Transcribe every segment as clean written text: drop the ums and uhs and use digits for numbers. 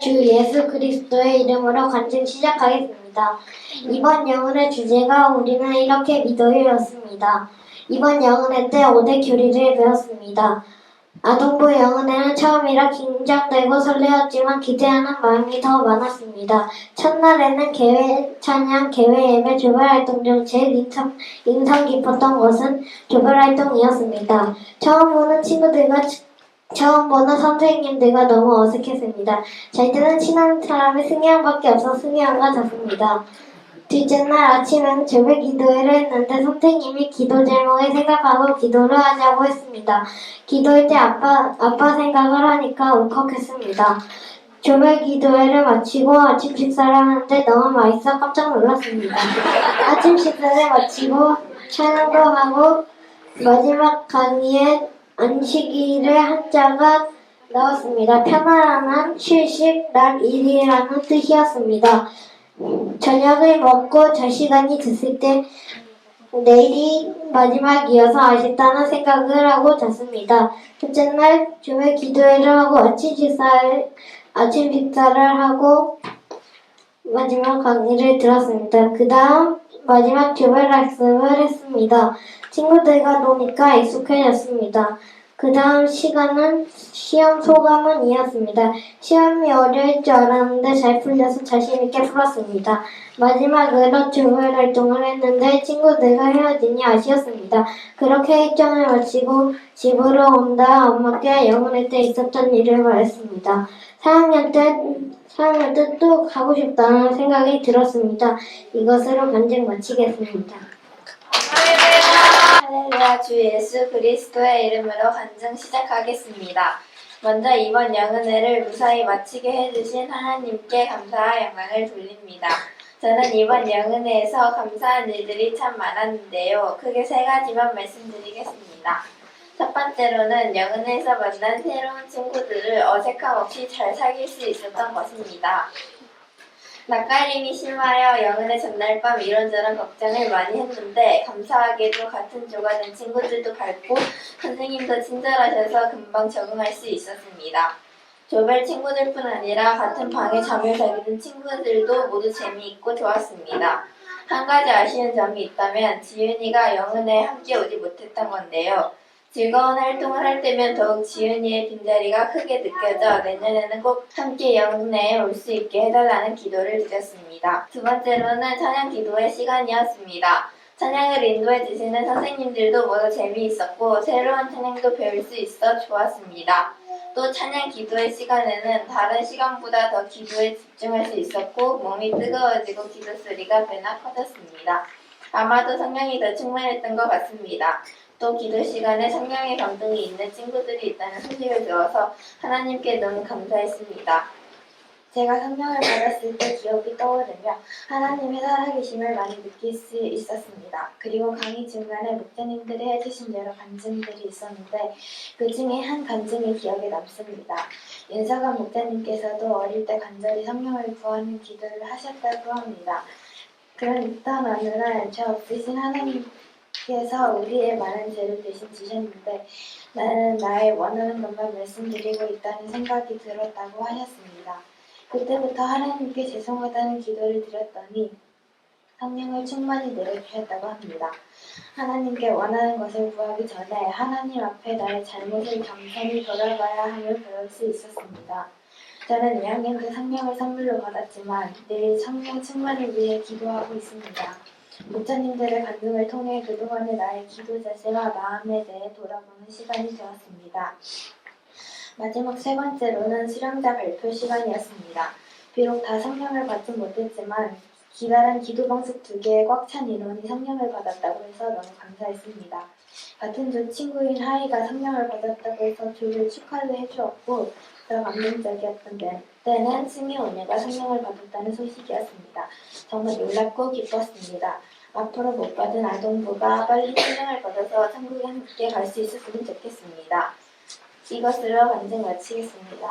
주 예수 그리스도의 이름으로 간증 시작하겠습니다. 이번 영혼의 주제가 우리는 이렇게 믿어요였습니다. 이번 영혼회 때 5대 교리를 배웠습니다. 아동부 영혼회는 처음이라 긴장되고 설레었지만 기대하는 마음이 더 많았습니다. 첫날에는 개회 찬양, 개회 예배, 조별활동 중 제일 인상 깊었던 것은 조별활동이었습니다. 처음 보는 선생님들과 너무 어색했습니다. 저희들은 친한 사람이 승희양밖에 없어 승희양과 잤습니다. 둘째 날 아침에는 조별 기도회를 했는데 선생님이 기도 제목을 생각하고 기도를 하자고 했습니다. 기도할 때 아빠 생각을 하니까 울컥했습니다. 조별 기도회를 마치고 아침 식사를 하는데 너무 맛있어 깜짝 놀랐습니다. 아침 식사를 마치고 찬양도 하고 마지막 강의에 안식일의 한자가 나왔습니다. 편안한 휴식, 날 일이라는 뜻이었습니다. 저녁을 먹고 잘 시간이 됐을 때 내일이 마지막이어서 아쉽다는 생각을 하고 잤습니다. 첫째 날 주말 기도회를 하고 아침 식사를 하고 마지막 강의를 들었습니다. 그 다음 마지막 조별 학습을 했습니다. 친구들과 노니까 익숙해졌습니다. 그 다음 시간은 시험 소감은 이었습니다. 시험이 어려울 줄 알았는데 잘 풀려서 자신있게 풀었습니다. 마지막으로 조별 활동을 했는데 친구들과 헤어지니 아쉬웠습니다. 그렇게 일정을 마치고 집으로 온다 엄마께 영혼회 때 있었던 일을 말했습니다. 4학년 때 또 가고 싶다는 생각이 들었습니다. 이것으로 간증 마치겠습니다. 할렐루야. 주 예수 그리스도의 이름으로 간증 시작하겠습니다. 먼저 이번 영은회를 무사히 마치게 해주신 하나님께 감사와 영광을 돌립니다. 저는 이번 영은회에서 감사한 일들이 참 많았는데요. 크게 세 가지만 말씀드리겠습니다. 첫 번째로는 영은회에서 만난 새로운 친구들을 어색함 없이 잘 사귈 수 있었던 것입니다. 낯가림이 심하여 영은회 전날 밤 이런저런 걱정을 많이 했는데 감사하게도 같은 조가 된 친구들도 밝고 선생님도 친절하셔서 금방 적응할 수 있었습니다. 조별 친구들뿐 아니라 같은 방에 잠을 자게 된 친구들도 모두 재미있고 좋았습니다. 한 가지 아쉬운 점이 있다면 지윤이가 영은회에 함께 오지 못했던 건데요. 즐거운 활동을 할 때면 더욱 지윤이의 빈자리가 크게 느껴져 내년에는 꼭 함께 영은회에 올 수 있게 해달라는 기도를 드렸습니다. 두 번째로는 찬양 기도의 시간이었습니다. 찬양을 인도해 주시는 선생님들도 모두 재미있었고 새로운 찬양도 배울 수 있어 좋았습니다. 또 찬양 기도의 시간에는 다른 시간보다 더 기도에 집중할 수 있었고 몸이 뜨거워지고 기도 소리가 배나 커졌습니다. 아마도 성령이 더 충만했던 것 같습니다. 또 기도 시간에 성령의 감동이 있는 친구들이 있다는 소식을 들어서 하나님께 너무 감사했습니다. 제가 성령을 받았을 때 기억이 떠오르며 하나님의 살아계심을 많이 느낄 수 있었습니다. 그리고 강의 중간에 목사님들이 해주신 여러 간증들이 있었는데 그 중에 한 간증이 기억에 남습니다. 윤석원 목사님께서도 어릴 때 간절히 성령을 구하는 기도를 하셨다고 합니다. 그런 어느 날 죄 없으신 하나님께서 우리의 많은 죄를 대신 지셨는데 나는 나의 원하는 것만 말씀드리고 있다는 생각이 들었다고 하셨습니다. 그때부터 하나님께 죄송하다는 기도를 드렸더니 성령을 충만히 내려주셨다고 합니다. 하나님께 원하는 것을 구하기 전에 하나님 앞에 나의 잘못을 겸손히 돌아가야 함을 배울 수 있었습니다. 저는 2학년 때 성령을 선물로 받았지만 늘 성령 충만을 위해 기도하고 있습니다. 목사님들의 간증을 통해 그동안의 나의 기도 자세와 마음에 대해 돌아보는 시간이 되었습니다. 마지막 세 번째로는 수련자 발표 시간이었습니다. 비록 다 성령을 받지 못했지만 기다란 기도 방석 2개에 꽉 찬 인원이 성령을 받았다고 해서 너무 감사했습니다. 같은 조 친구인 하이가 성령을 받았다고 해서 조를 축하를 해주었고 더 감동적이었던 때는 승희 오네가 성령을 받았다는 소식이었습니다. 정말 놀랍고 기뻤습니다. 앞으로 못 받은 아동부가 빨리 성령을 받아서 천국에 함께 갈 수 있었으면 좋겠습니다. 이것으로 간증 마치겠습니다.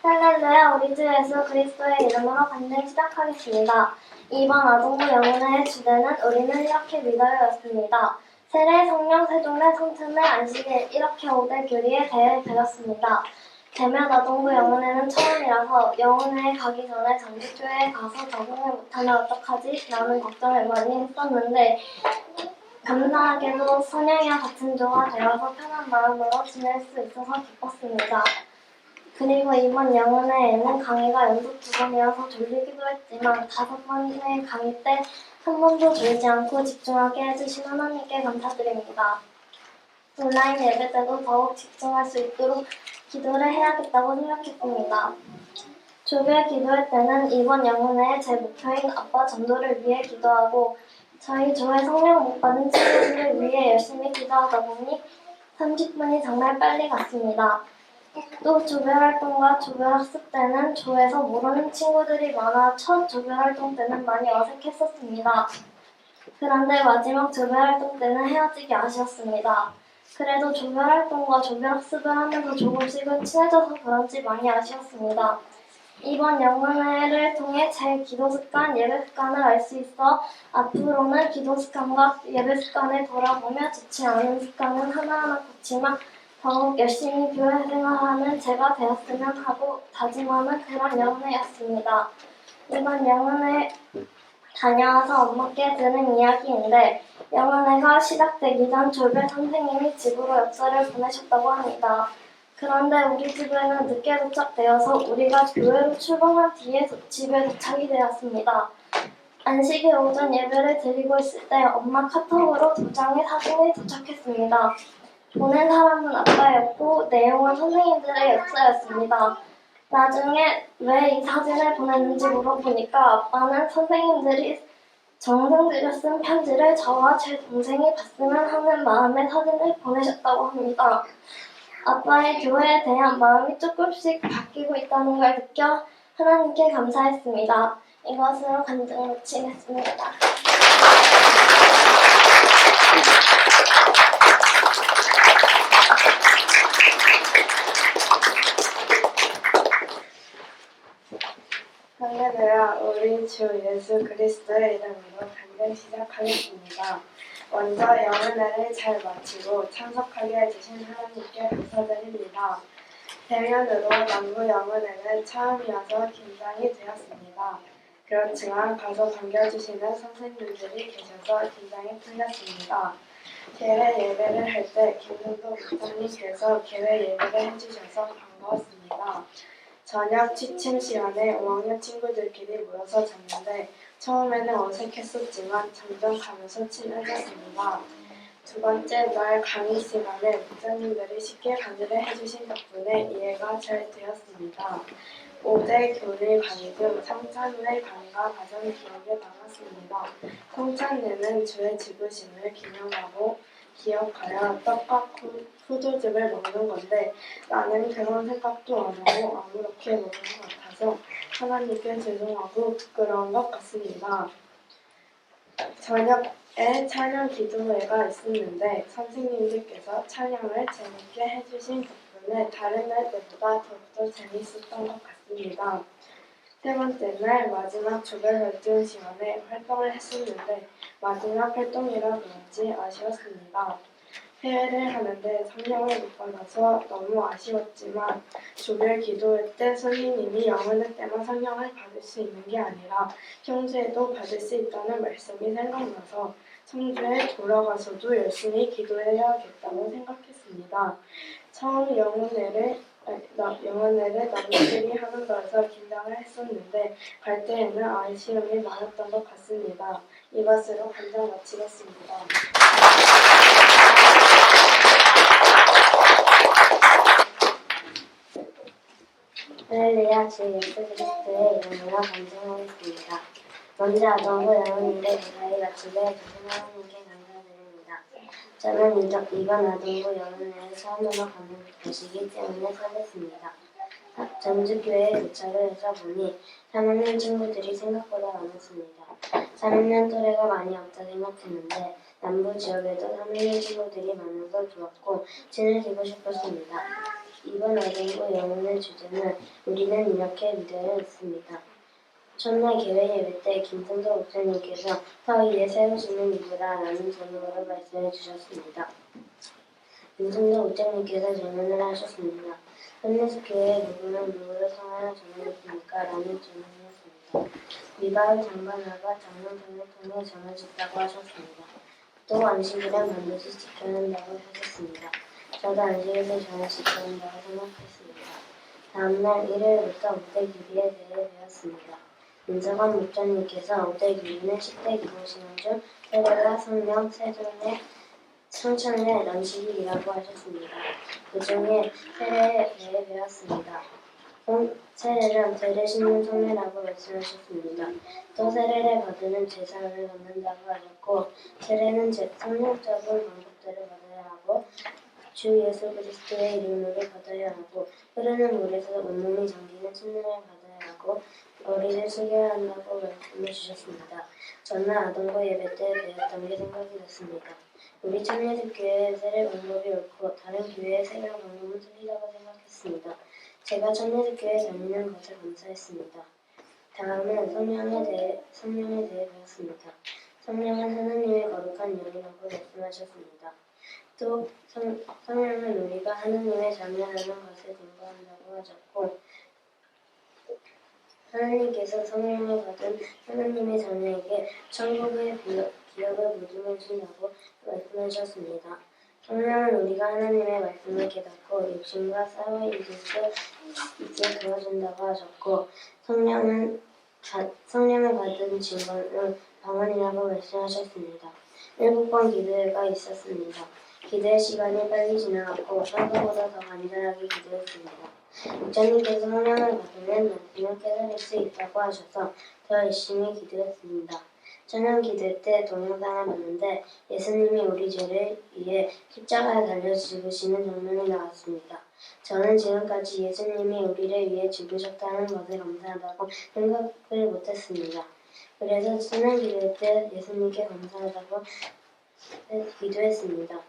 할렐루야. 우리 주 예수 그리스도의 이름으로 간증 시작하겠습니다. 이번 아동부 영혼의 주제는 우리는 이렇게 믿어요였습니다. 세례, 성령, 세종례, 성찬례, 안식일 이렇게 5대 교리에 대해 배웠습니다. 대면 아동부 영혼회는 처음이라서 영혼회에 가기 전에 전주교회에 가서 적응을 못하면 어떡하지? 라는 걱정을 많이 했었는데 감사하게도 선영이와 같은 조가 되어서 편한 마음으로 지낼 수 있어서 기뻤습니다. 그리고 이번 영혼회에는 강의가 연속 2번이어서 졸리기도 했지만 5번째 강의 때 한 번도 졸지 않고 집중하게 해주신 하나님께 감사드립니다. 온라인 예배 때도 더욱 집중할 수 있도록 기도를 해야겠다고 생각했습니다. 조별 기도회 때는 이번 영혼회의 제 목표인 아빠 전도를 위해 기도하고 저희 조회 성령 못 받은 친구들을 위해 열심히 기도하다 보니 30분이 정말 빨리 갔습니다. 또 조별활동과 조별학습 때는 조에서 모르는 친구들이 많아 첫 조별활동 때는 많이 어색했었습니다. 그런데 마지막 조별활동 때는 헤어지기 아쉬웠습니다. 그래도 조별활동과 조별학습을 하면서 조금씩은 친해져서 그런지 많이 아쉬웠습니다. 이번 영혼회를 통해 제 기도 습관, 예배 습관을 알 수 있어 앞으로는 기도 습관과 예배 습관을 돌아보며 좋지 않은 습관은 하나하나 고치며 더욱 열심히 교회 생활하는 제가 되었으면 하고 다짐하는 그런 영혼회였습니다. 이번 영혼회 다녀와서 엄마께 들은 이야기인데 영혼회가 시작되기 전 조별 선생님이 집으로 엽서를 보내셨다고 합니다. 그런데 우리 집에는 늦게 도착되어서 우리가 교회로 출발한 뒤에 집에 도착이 되었습니다. 안식일 오전 예배를 드리고 있을 때 엄마 카톡으로 2장의 사진이 도착했습니다. 보낸 사람은 아빠였고 내용은 선생님들의 엽서였습니다. 나중에 왜 이 사진을 보냈는지 물어보니까 아빠는 선생님들이 정성 들여 쓴 편지를 저와 제 동생이 봤으면 하는 마음의 사진을 보내셨다고 합니다. 아빠의 교회에 대한 마음이 조금씩 바뀌고 있다는 걸 느껴 하나님께 감사했습니다. 이것으로 간증을 마치겠습니다. 할렐루야, 우리 주 예수 그리스도의 이름으로 간증 시작하겠습니다. 먼저 영혼회를 잘 마치고 참석하게 해주신 하나님께 감사드립니다. 대면으로 남부 영혼회는 처음이어서 긴장이 되었습니다. 그렇지만 가서 반겨주시는 선생님들이 계셔서 긴장이 풀렸습니다. 개회 예배를 할 때 김문도 목사님께서 개회 예배를 해주셔서 반가웠습니다. 저녁 취침 시간에 5학년 친구들끼리 모여서 잤는데 처음에는 어색했었지만 점점 가면서 친해졌습니다. 두 번째 날 강의 시간에 목사님들이 쉽게 강의를 해주신 덕분에 이해가 잘 되었습니다. 5대 교리 강의 중 성찬례 강의가 가장 기억에 남았습니다. 성찬례는 주의 죽으심을 기억하여 떡과 포도즙을 먹는 건데 나는 그런 생각도 안 하고 아무렇게 먹는 것 같아서 하나님께 죄송하고 부끄러운 것 같습니다. 저녁에 찬양 기도회가 있었는데 선생님들께서 찬양을 재밌게 해주신 덕분에 다른 날 때보다 더욱더 재밌었던 것 같습니다. 세 번째 날 마지막 조별 활동 시간에 활동을 했었는데 마지막 활동이라 그런지 아쉬웠습니다. 회의를 하는데 성령을 못 받아서 너무 아쉬웠지만 조별 기도회 때 선생님이 영혼회 때만 성령을 받을 수 있는 게 아니라 평소에도 받을 수 있다는 말씀이 생각나서 성주에 돌아가서도 열심히 기도해야겠다고 생각했습니다. 처음 영혼회를 남들이 하는 거라서 긴장을 했었는데 갈 때에는 아쉬움이 많았던 것 같습니다. 이것으로 간증 마치겠습니다. 할렐루야, 주 예수 그리스도의 이름으로 간증하겠습니다. 먼저 아동부 영혼인데 무사히 마치게 해주신 하나님께 감사드립니다. 저는 이번 아동부 영혼회를 처음으로 가는 것이기 때문에 설렜습니다. 전주교회에 도착을 해서 보니 3학년 친구들이 생각보다 많았습니다. 3학년 또래가 많이 없다 생각했는데 남부 지역에도 3학년 친구들이 많아서 좋았고 친해지고 싶었습니다. 이번 아동부 영혼의 주제는 우리는 이렇게 믿어야 했습니다. 첫날 개회 예배 때 김성도 목사님께서 서 위에 세우시는 이유라 라는 제목으로 말씀해 주셨습니다. 김성도 목사님께서 질문을 하셨습니다. 선례교회에 누구는 누구를 성하여 정하였습니까? 라는 질문이었습니다. 미가엘 장관아가 장로들을 통해 정해졌다고 하셨습니다. 또 안식일은 반드시 지켜야 한다고 하셨습니다. 저도 안식일을 잘 지켜야 한다고 생각했습니다. 다음날 일요일부터 오대기리에 대해 배웠습니다. 민서관 목사님께서 오대기리는 10대 기도 시간 중 세례가 성령, 세종의 성천의 안식일이라고 하셨습니다. 그 중에 세례에 대해 배웠습니다. 세례는 죄를 씻는 성례라고 말씀하셨습니다. 또 세례를 받으면 제사를 받는다고 하셨고 세례는 성령적인 방법대로 받아야 하고 주 예수 그리스도의 이름으로 받아야 하고 흐르는 물에서 온몸이 잠기는 침례를 받아야 하고 머리를 숙여야 한다고 말씀해 주셨습니다. 저는 아동부 예배 때 배웠던 게 생각이 났습니다. 우리 청년교회의 세례 방법이 옳고 다른 교회의 세례 방법은 틀리다고 생각했습니다. 제가 청년교회에 다니는 것에 감사했습니다. 다음은 성령에 대해 배웠습니다. 성령은 하나님의 거룩한 영이라고 말씀하셨습니다. 또 성령은 우리가 하나님의 자녀라는 것을 증거한다고 하셨고 하나님께서 성령을 받은 하나님의 자녀에게 천국의 기업을 보증해 주신다고 말씀하셨습니다. 성령은 우리가 하나님의 말씀을 깨닫고 육신과 싸워 이길 수 있게 도와준다고 하셨고 성령을 받은 증거는 방언이라고 말씀하셨습니다. 7번 기도회가 있었습니다. 기도의 시간이 빨리 지나갔고 평소보다 더 간절하게 기도했습니다. 목사님께서 성령을 받으면 말씀을 깨달을 수 있다고 하셔서 더 열심히 기도했습니다. 저녁 기도 때 동영상을 봤는데 예수님이 우리 죄를 위해 십자가에 달려 죽으시는 장면이 나왔습니다. 저는 지금까지 예수님이 우리를 위해 죽으셨다는 것에 감사하다고 생각을 못했습니다. 그래서 저녁 기도 때 예수님께 감사하다고 기도했습니다.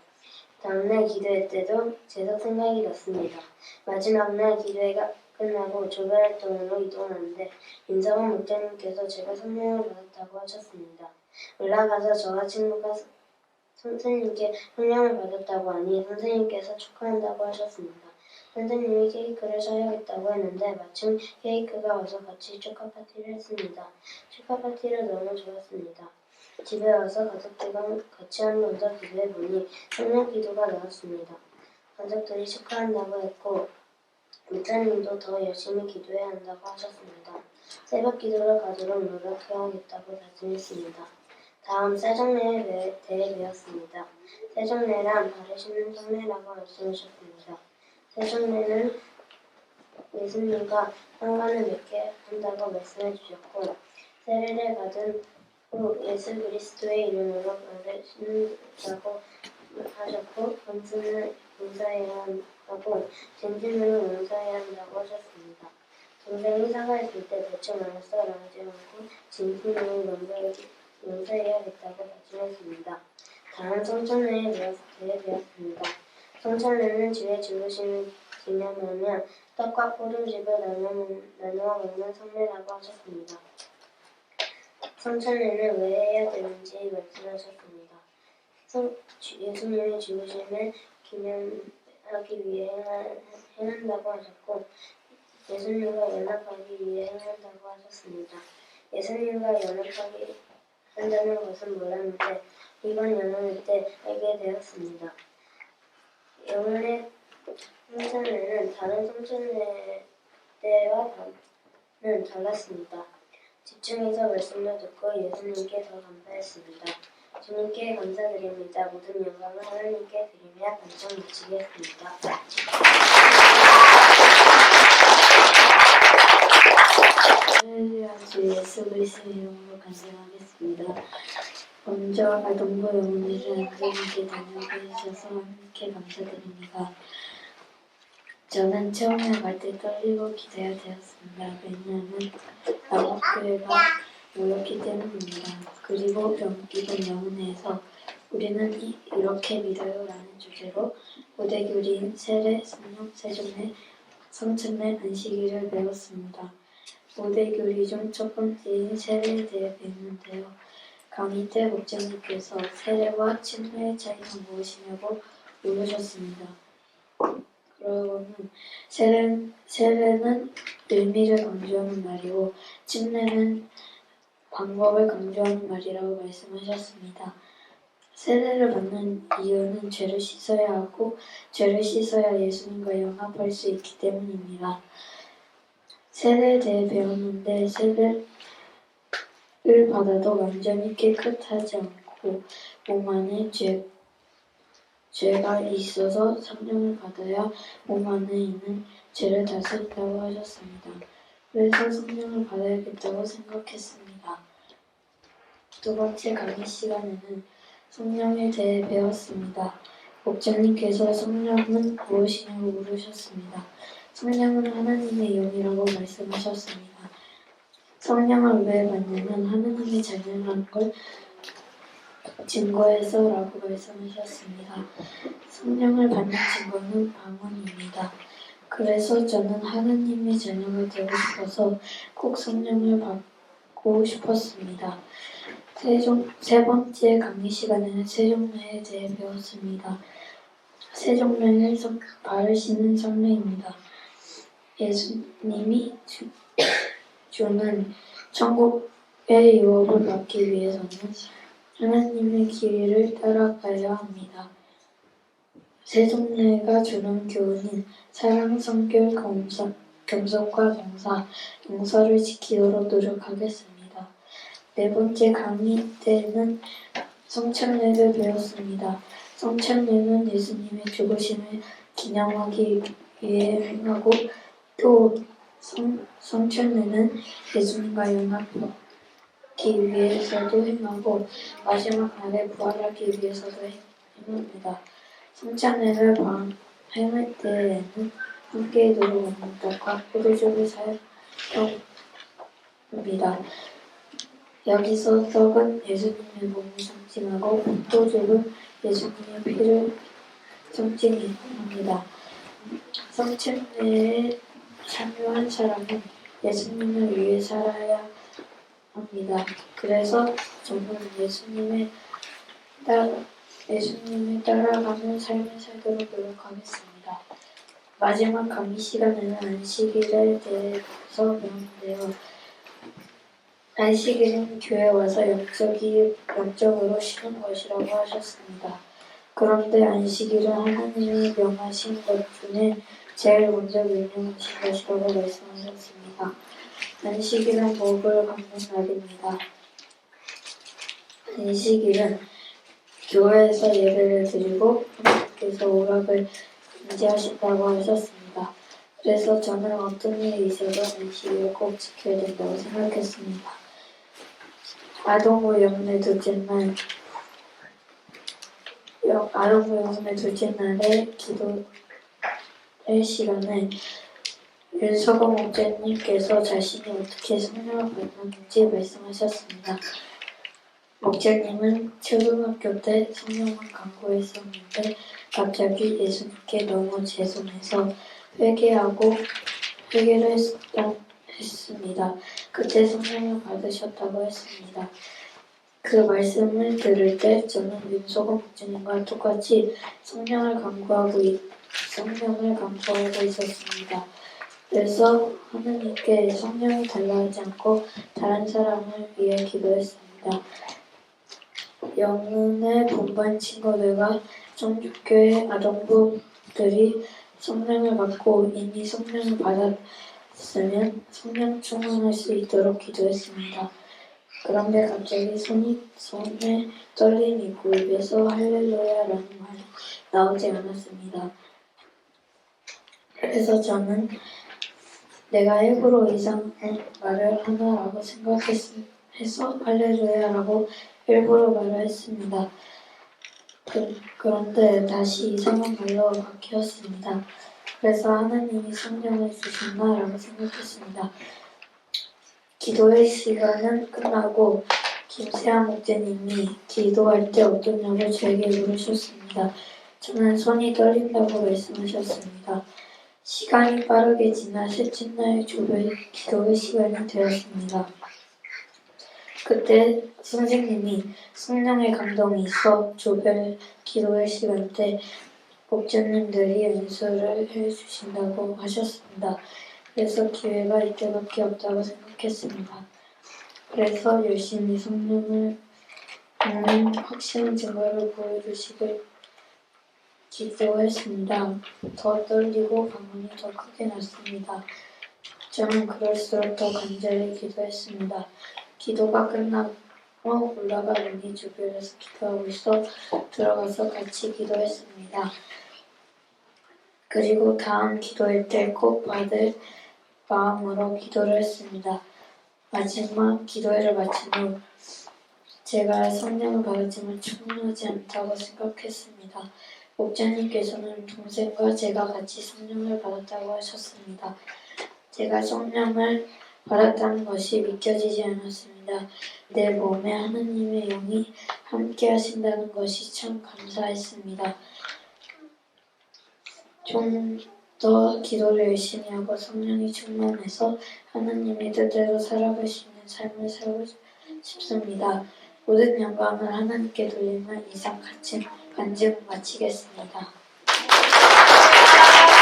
다음날 기도회 때도 계속 생각이 났습니다. 마지막 날 기도회가 끝나고 조별활동으로 이동하는데 민서관 목사님께서 제가 성령을 받았다고 하셨습니다. 올라가서 저와 친구가 선생님께 성령을 받았다고 하니 선생님께서 축하한다고 하셨습니다. 선생님이 케이크를 사야겠다고 했는데 마침 케이크가 와서 같이 축하 파티를 했습니다. 축하 파티를 너무 좋았습니다. 집에 와서 가족들과 같이 한 번 더 기도해보니 성령 기도가 나왔습니다. 가족들이 축하한다고 했고 목사님도 더 열심히 기도해야 한다고 하셨습니다. 새벽 기도를 가도록 노력해야겠다고 다짐했습니다. 다음 세정례에 대해 배웠습니다. 세정례란 발을 씻는 성례라고 말씀하셨습니다. 세정례는 예수님과 상관을 맺게 한다고 말씀해 주셨고 세례를 받은 후 예수 그리스도의 이름으로 발을 씻는다고 하셨고 범수는 용서해야 하고 진심으로 용서해야 한다고 하셨습니다. 동생이 사과했을 때 대충 알았어 라지 않고 진심으로 용서해야겠다고 다짐했습니다. 다음 성천례에 대해 배웠습니다. 성천례는 주의 죽으심을 기념하며 떡과 포도즙을 나누어 먹는 성례라고 하셨습니다. 성천례는 왜 해야 되는지 말씀하셨습니다. 예수님의 죽으심을 기념하기 위해 행한다고 하셨고 예수님과 연합하기 위해 행한다고 하셨습니다. 예수님과 연합하기 한다는 것은 몰랐는데 이번 연합회 때 알게 되었습니다. 영혼의 성천례는 다른 성천례 때와는 달랐습니다. 집중해서 말씀을 듣고 예수님께 더 감사했습니다. 주님께 감사드립니다. 모든 영광을 하나님께 드리며 반성 마치겠습니다. 할렐루야 주 예수 그리스도의 이름으로 간증하겠습니다. 먼저 아동부 영혼회를 안전하게 다녀오게 해주셔서 하나님께 감사드립니다. 저는 처음에 나갈 때 떨리고 기대야 되었습니다. 왜냐하면 아동교회가 모였기 때문입니다. 그리고 이번 영혼회에서 우리는 이렇게 믿어요 라는 주제로 고대교리, 세례, 성령, 세종례, 성천례, 안식일을 배웠습니다. 5대 교리 중 첫 번째인 세례에 대해 배우는데요. 강의 때 목사님께서 세례와 침례의 차이가 무엇이냐고 물으셨습니다. 그러고는 세례는 의미를 강조하는 말이고 침례는 방법을 강조하는 말이라고 말씀하셨습니다. 세례를 받는 이유는 죄를 씻어야 하고 죄를 씻어야 예수님과 연합할 수 있기 때문입니다. 세례에 대해 배웠는데 세례를 받아도 완전히 깨끗하지 않고 몸 안에 죄가 있어서 성령을 받아야 몸 안에 있는 죄를 다스린다고 하셨습니다. 그래서 성령을 받아야겠다고 생각했습니다. 두 번째 강의 시간에는 성령에 대해 배웠습니다. 목자님께서 성령은 무엇이냐고 물으셨습니다. 성령은 하나님의 영이라고 말씀하셨습니다. 성령을 왜 받냐면 하나님의 자녀라는 걸 증거해서라고 말씀하셨습니다. 성령을 받는 증거는 방언입니다. 그래서 저는 하나님의 자녀가 되고 싶어서 꼭 성령을 받고 싶었습니다. 세 번째 강의 시간에는 세종례에 대해 배웠습니다. 세종례는 발을 씻는 성례입니다. 예수님이 주는 천국의 유업을 받기 위해서는 하나님의 길을 따라가야 합니다. 세종례가 주는 교훈은 사랑, 성결, 겸손과 용서를 지키도록 노력하겠습니다. 네 번째 강의 때는 성찬례를 배웠습니다. 성찬례는 예수님의 죽으심을 기념하기 위해 행하고 또 성찬례는 예수님과 연합하기 위해서도 행하고 마지막 날에 부활하기 위해서도 행합니다. 성찬례를 행할 때에는 함께 들어오는 떡과 포도주를 사용합니다. 여기서 떡은 예수님의 몸을 상징하고 포도주는 예수님의 피를 상징합니다. 성찬례에 참여한 사람은 예수님을 위해 살아야 합니다. 그래서 저는 예수님을 따라가는 삶을 살도록 노력하겠습니다. 마지막 강의 시간에는 안식일에 대해서 배웠는데요. 안식일은 교회에 와서 영적으로 쉬는 것이라고 하셨습니다. 그런데 안식일은 하나님이 명하신 것 중에 제일 먼저 명령하신 것이라고 말씀하셨습니다. 안식일은 복을 받는 날입니다. 안식일은 교회에서 예배를 드리고 하나님께서 오락을 금지하신다고 하셨습니다. 그래서 저는 어떤 일이 있어도 안식일을 꼭 지켜야 된다고 생각했습니다. 아동부 영혼의 둘째 날에 기도의 시간에 윤석원 목사님께서 자신이 어떻게 성령을 받았는지 말씀하셨습니다. 목사님은 초등학교 때 성령을 간구했었는데 갑자기 예수님께 너무 죄송해서 회개를 했습니다. 그때 성령을 받으셨다고 했습니다. 그 말씀을 들을 때 저는 윤석원 목사님과 똑같이 성령을 간구하고 있었습니다. 그래서 하나님께 성령을 달라 하지 않고 다른 사람을 위해 기도했습니다. 영은의 본반 친구들과 성육교회 아동부들이 성령을 받고 이미 성령을 받았으면 성령 충만할 수 있도록 기도했습니다. 그런데 갑자기 손에 떨림이 있고 입에서 할렐루야라는 말이 나오지 않았습니다. 그래서 저는 내가 일부러 이상한 말을 하나라고 생각해서 할렐루야라고 일부러 말을 했습니다. 그런데 다시 이상한 말로 바뀌었습니다. 그래서 하나님이 성령을 주셨나라고 생각했습니다. 기도의 시간은 끝나고 김세아 목사님이 기도할 때 어떠냐고 저에게 물으셨습니다. 저는 손이 떨린다고 말씀하셨습니다. 시간이 빠르게 지나 셋째 날 조별 기도회 시간이 되었습니다. 그때 선생님이 성령의 감동이 있어 조별 기도회 시간 때 목자님들이 연수를 해주신다고 하셨습니다. 그래서 기회가 이때밖에 없다고 생각했습니다. 그래서 열심히 성령을 받는 확실한 증거를 보여주시길 기도했습니다. 더 떨리고 방언이 더 크게 났습니다. 저는 그럴수록 더 간절히 기도했습니다. 기도가 끝나고 올라가 보니 주변에서 기도하고 있어 들어가서 같이 기도했습니다. 그리고 다음 기도회 때 꼭 받을 마음으로 기도를 했습니다. 마지막 기도회를 마친 후 제가 성령을 받았지만 충분하지 않다고 생각했습니다. 목자님께서는 동생과 제가 같이 성령을 받았다고 하셨습니다. 제가 성령을 받았다는 것이 믿겨지지 않았습니다. 내 몸에 하나님의 영이 함께 하신다는 것이 참 감사했습니다. 좀 더 기도를 열심히 하고 성령이 충만해서 하나님의 뜻대로 살아갈 수 있는 삶을 살고 싶습니다. 모든 영광을 하나님께 돌리며 이상 간증 마치겠습니다.